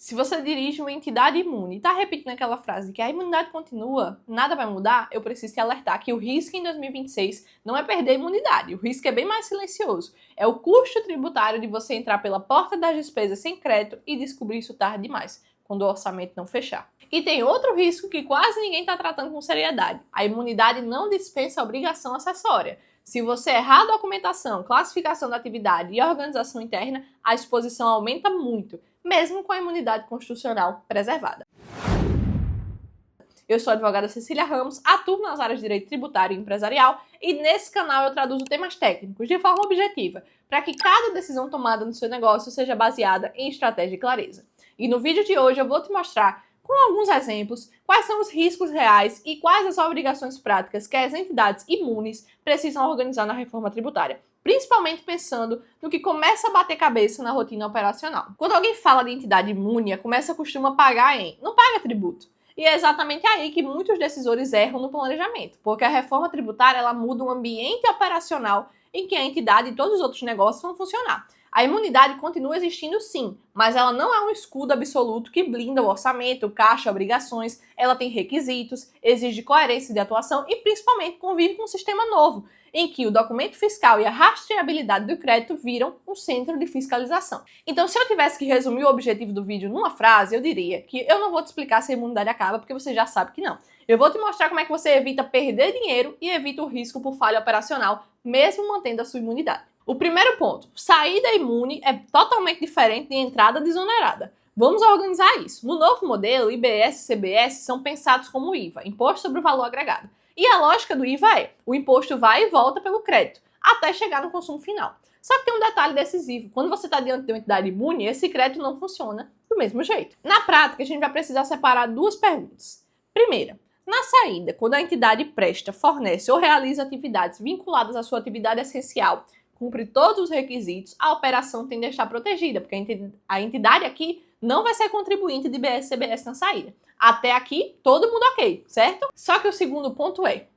Se você dirige uma entidade imune e está repetindo aquela frase que a imunidade continua, nada vai mudar, eu preciso te alertar que o risco em 2026 não é perder a imunidade, o risco é bem mais silencioso. É o custo tributário de você entrar pela porta das despesas sem crédito e descobrir isso tarde demais, quando o orçamento não fechar. E tem outro risco que quase ninguém está tratando com seriedade. A imunidade não dispensa a obrigação acessória. Se você errar a documentação, classificação da atividade e organização interna, a exposição aumenta muito, mesmo com a imunidade constitucional preservada. Eu sou a advogada Cecília Ramos, atuo nas áreas de direito tributário e empresarial e nesse canal eu traduzo temas técnicos de forma objetiva, para que cada decisão tomada no seu negócio seja baseada em estratégia e clareza. E no vídeo de hoje eu vou te mostrar, com alguns exemplos, quais são os riscos reais e quais as obrigações práticas que as entidades imunes precisam organizar na reforma tributária, principalmente pensando no que começa a bater cabeça na rotina operacional. Quando alguém fala de entidade imune, começa a costuma pagar não paga tributo. E é exatamente aí que muitos decisores erram no planejamento, porque a reforma tributária ela muda o ambiente operacional em que a entidade e todos os outros negócios vão funcionar. A imunidade continua existindo sim, mas ela não é um escudo absoluto que blinda o orçamento, caixa, obrigações, ela tem requisitos, exige coerência de atuação e principalmente convive com um sistema novo, em que o documento fiscal e a rastreabilidade do crédito viram um centro de fiscalização. Então, se eu tivesse que resumir o objetivo do vídeo numa frase, eu diria que eu não vou te explicar se a imunidade acaba, porque você já sabe que não. Eu vou te mostrar como é que você evita perder dinheiro e evita o risco por falha operacional, mesmo mantendo a sua imunidade. O primeiro ponto, saída imune é totalmente diferente de entrada desonerada. Vamos organizar isso. No novo modelo, IBS e CBS são pensados como IVA, Imposto sobre o Valor Agregado. E a lógica do IVA é, o imposto vai e volta pelo crédito, até chegar no consumo final. Só que tem um detalhe decisivo, quando você está diante de uma entidade imune, esse crédito não funciona do mesmo jeito. Na prática, a gente vai precisar separar duas perguntas. Primeira, na saída, quando a entidade presta, fornece ou realiza atividades vinculadas à sua atividade essencial, cumpre todos os requisitos, a operação tende a estar protegida, porque a entidade aqui não vai ser contribuinte de IBS e CBS na saída. Até aqui, todo mundo ok, certo? Só que o segundo ponto é,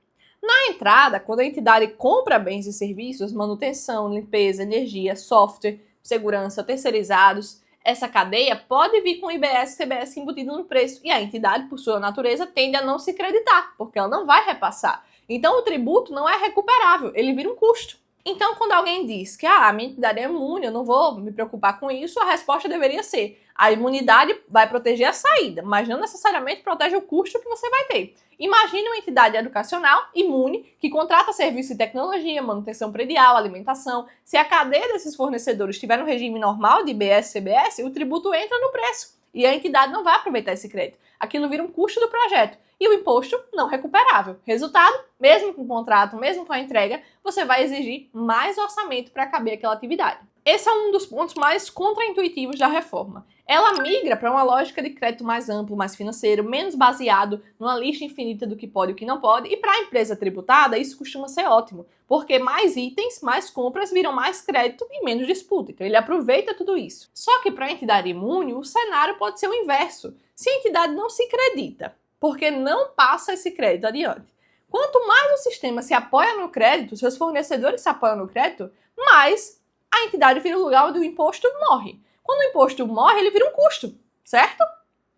na entrada, quando a entidade compra bens e serviços, manutenção, limpeza, energia, software, segurança, terceirizados, essa cadeia pode vir com IBS e CBS embutido no preço e a entidade, por sua natureza, tende a não se creditar, porque ela não vai repassar. Então o tributo não é recuperável, ele vira um custo. Então, quando alguém diz que a minha entidade é imune, eu não vou me preocupar com isso, a resposta deveria ser: a imunidade vai proteger a saída, mas não necessariamente protege o custo que você vai ter. Imagine uma entidade educacional imune que contrata serviços de tecnologia, manutenção predial, alimentação. Se a cadeia desses fornecedores estiver no regime normal de IBS e CBS, o tributo entra no preço e a entidade não vai aproveitar esse crédito. Aquilo vira um custo do projeto e o imposto não recuperável. Resultado, mesmo com o contrato, mesmo com a entrega, você vai exigir mais orçamento para caber aquela atividade. Esse é um dos pontos mais contraintuitivos da reforma. Ela migra para uma lógica de crédito mais amplo, mais financeiro, menos baseado numa lista infinita do que pode e o que não pode, e para a empresa tributada isso costuma ser ótimo, porque mais itens, mais compras viram mais crédito e menos disputa, então ele aproveita tudo isso. Só que para a entidade imune, o cenário pode ser o inverso. Se a entidade não se acredita, porque não passa esse crédito adiante. Quanto mais o sistema se apoia no crédito, seus fornecedores se apoiam no crédito, mais a entidade vira o lugar onde o imposto morre. Quando o imposto morre, ele vira um custo, certo?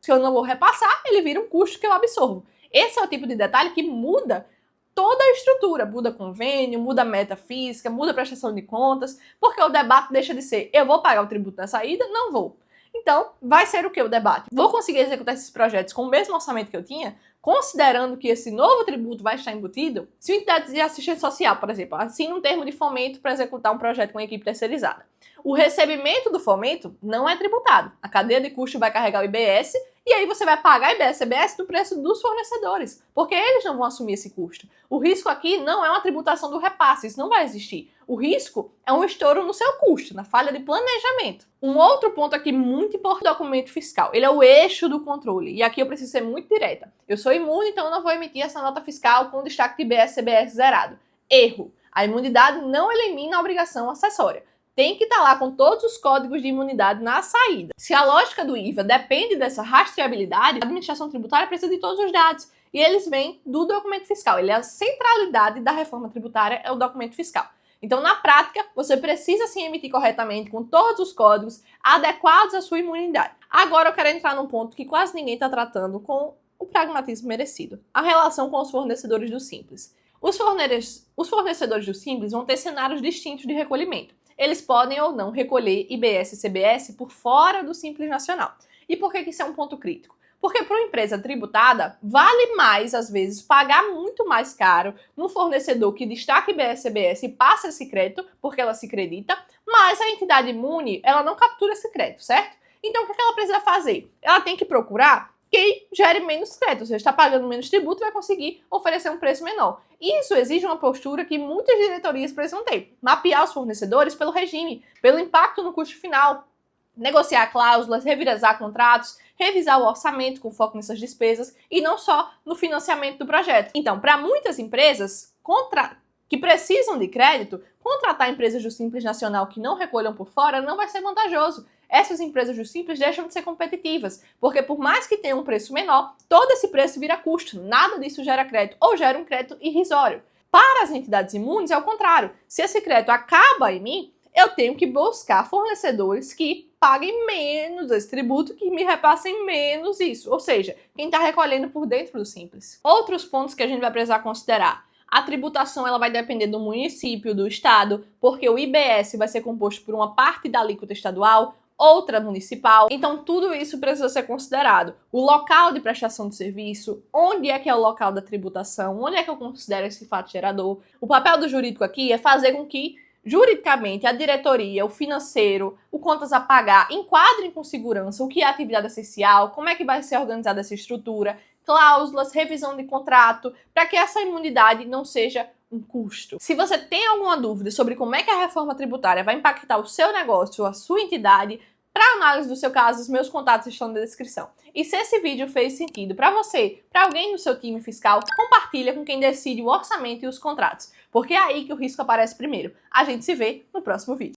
Se eu não vou repassar, ele vira um custo que eu absorvo. Esse é o tipo de detalhe que muda toda a estrutura. Muda convênio, muda a meta física, muda a prestação de contas, porque o debate deixa de ser: eu vou pagar o tributo na saída? Não vou. Então, vai ser o que o debate? Vou conseguir executar esses projetos com o mesmo orçamento que eu tinha, considerando que esse novo tributo vai estar embutido? Se uma entidade de assistência social, por exemplo, assina um termo de fomento para executar um projeto com equipe terceirizada, o recebimento do fomento não é tributado. A cadeia de custo vai carregar o IBS e aí você vai pagar IBS e CBS no preço dos fornecedores, porque eles não vão assumir esse custo. O risco aqui não é uma tributação do repasse, isso não vai existir. O risco é um estouro no seu custo, na falha de planejamento. Um outro ponto aqui muito importante: o documento fiscal. Ele é o eixo do controle. E aqui eu preciso ser muito direta. Eu sou imune, então eu não vou emitir essa nota fiscal com destaque de IBS e CBS zerado. Erro. A imunidade não elimina a obrigação acessória. Tem que estar lá com todos os códigos de imunidade na saída. Se a lógica do IVA depende dessa rastreabilidade, a administração tributária precisa de todos os dados. E eles vêm do documento fiscal. Ele é a centralidade da reforma tributária, é o documento fiscal. Então, na prática, você precisa sim emitir corretamente com todos os códigos adequados à sua imunidade. Agora eu quero entrar num ponto que quase ninguém está tratando com o pragmatismo merecido: a relação com os fornecedores do Simples. Os fornecedores do Simples vão ter cenários distintos de recolhimento. Eles podem ou não recolher IBS e CBS por fora do Simples Nacional. E por que isso é um ponto crítico? Porque para uma empresa tributada, vale mais, às vezes, pagar muito mais caro num fornecedor que destaca IBS e CBS e passa esse crédito, porque ela se acredita, mas a entidade imune, ela não captura esse crédito, certo? Então, o que ela precisa fazer? Ela tem que procurar quem gere menos crédito, ou seja, está pagando menos tributo e vai conseguir oferecer um preço menor. Isso exige uma postura que muitas diretorias precisam ter: mapear os fornecedores pelo regime, pelo impacto no custo final, negociar cláusulas, revisar contratos, revisar o orçamento com foco nessas despesas e não só no financiamento do projeto. Então, para muitas empresas que precisam de crédito, contratar empresas do Simples Nacional que não recolham por fora não vai ser vantajoso. Essas empresas do Simples deixam de ser competitivas, porque por mais que tenham um preço menor, todo esse preço vira custo, nada disso gera crédito ou gera um crédito irrisório. Para as entidades imunes é o contrário: se esse crédito acaba em mim, eu tenho que buscar fornecedores que paguem menos esse tributo, que me repassem menos isso, ou seja, quem está recolhendo por dentro do Simples. Outros pontos que a gente vai precisar considerar: a tributação ela vai depender do município, do estado, porque o IBS vai ser composto por uma parte da alíquota estadual, outra municipal. Então tudo isso precisa ser considerado. O local de prestação de serviço, onde é que é o local da tributação, onde é que eu considero esse fato gerador. O papel do jurídico aqui é fazer com que, juridicamente, a diretoria, o financeiro, o contas a pagar enquadrem com segurança o que é atividade essencial, como é que vai ser organizada essa estrutura, cláusulas, revisão de contrato, para que essa imunidade não seja um custo. Se você tem alguma dúvida sobre como é que a reforma tributária vai impactar o seu negócio ou a sua entidade, para análise do seu caso, os meus contatos estão na descrição. E se esse vídeo fez sentido para você, para alguém do seu time fiscal, compartilha com quem decide o orçamento e os contratos, porque é aí que o risco aparece primeiro. A gente se vê no próximo vídeo.